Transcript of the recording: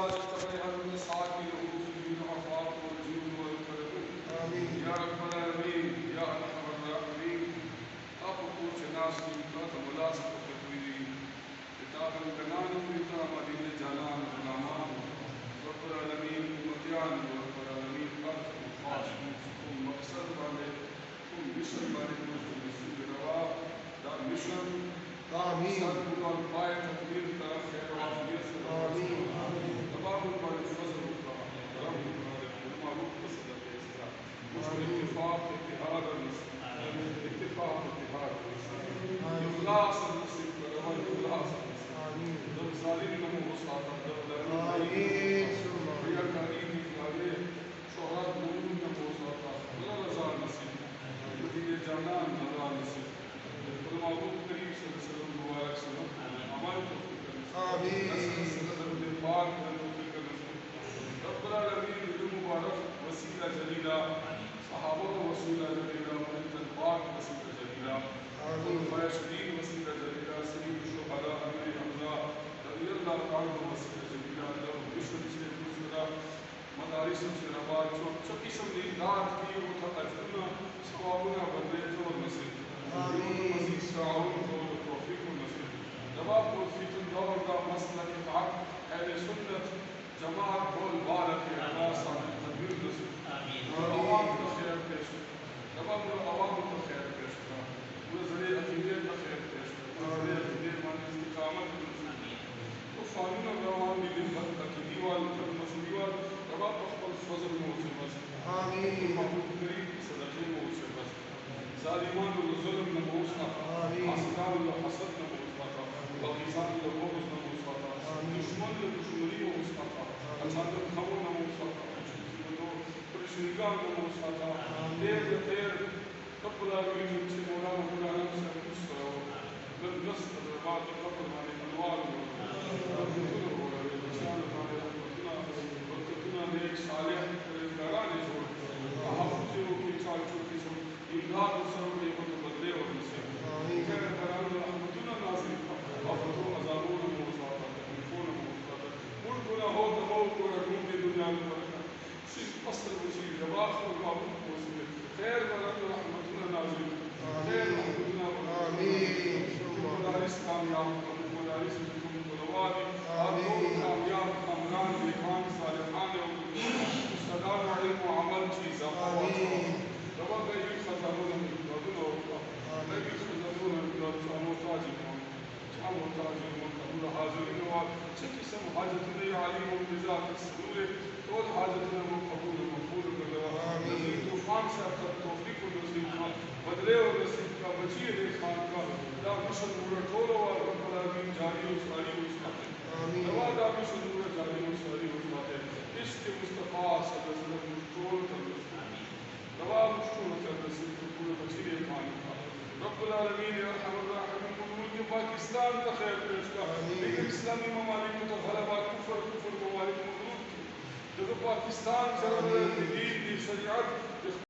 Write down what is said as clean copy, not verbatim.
اجتمع المساكين والمسلمين والعفاف والجود والكرم يا رب العالمين يا ارحم الراحمين. آپ کو چناسی کا ملاسب تکویری کتاب الکنان ویتا مدین جانان غلامان رب العالمین امتیان رب العالمین ارض مخاص مقصد والے مشن والے مسجد روا دا مشن سر اور پائے تکبیر طرف خیر و عافیت سے تمام پر فضل کا رب معروف کا صدق اسلام مشن اتفاق اتحاد اور اتفاق اتحاد اخلاص نصیب کرو اخلاص نصیب دو ظالم نمو مصطفی دو آمین یا کریم فلالے شہرات نمو نمو مصطفی اللہ رضا نصیب مدینہ جانان رضا نصیب معبود کریم صلی اللہ علیہ وسلم مبارک سلام ہمارے توفیق آمین صدر پاک توفیق نصیب رب العالمین جو مبارک وسیلہ جلیلہ صحابہ وسیلہ جلیلہ مدینہ پاک وسیلہ جلیلہ خلفائے شدید وسیلہ جلیلہ سید الشہداء امیر حمزہ رضی اللہ عنہ وسیلہ جلیلہ اللہ بشر سے دوسرا مدارس سے رباط چو قسم امداد کی وہ تھا اجرنا ثوابنا بدلے جو نصیب مزید تعاون و توفیق و نصیب جواب کو فتن دور کا مسئلہ اتحاد اہل سنت جماعت بول بارک اللہ صاحب تدبیر نصیب عوام کا خیر پیش جواب عوام کا خیر پیش کا پورے ذریعے عقیدے کا خیر پیش کا ذریعے عقیدے مان استقامت تو فانون روان بھی دن کا کی دیوال پر مسیوال جواب اخبر فضل موجود آمین محمود کریم صدقے موجود ظالمان الظلم نموز فاتا حسدان الحسد نموز فاتا وغیزان البغض نموز فاتا دشمن الدشمنی نموز فاتا اچھاد الخمو نموز فاتا پرشنگان نموز فاتا دیر دیر رب العالمین سے مولانا مولانا سے خوش کرو لنگس تدربات قبر مانے انوار رحمتنا ہو رہے بچان مانے رحمتنا برکتنا نیک صالح پرزگاران جوڑ حافظ جو کی چال چوکی سب امداد و سرور کے خود بدلے اور نصیب خیر قرآن رحمتنا نازل آفتو عذابون موساطا تکلیفون موساطا ملکنا ہو تمو کو رکھوں کے دنیا میں صرف فصل وشیر جواخ و معبود موسیقی خیر قرآن رحمتنا نازل خیر رحمتنا آمین مدارس کامیاب مدارس جنہوں مدواری آدھوں کامیاب خامران دیکھان صالحان مستدار علم و عمل چیز آمین رب گئی خزانون مدن اور نبی خزانون محتاج قبول حاضرین و چکی سم حاجت نہیں عالم و بذات الصدور طول حاجت نمو قبول مقبول کروا نبی طوفان سے اکر توفیق و نصیب کا بدلے و نصیب کا بچی دے خان کا دا مشن نور ٹولو و رب العالمین جاری و ساری و ساتے دوا دا مشن نور جاری و ساری و ساتے عشق مصطفیٰ صلی اللہ علیہ وسلم ٹول کر دوا مشکول کر نصیب کو پورے بچی دے خان کا رب العالمین ارحم الراحمین ملک پاکستان کا خیر پیش کا لیکن اسلامی ممالک تو غلبہ کفر ممالک مغلوب کی جب پاکستان سے دین کی شریعت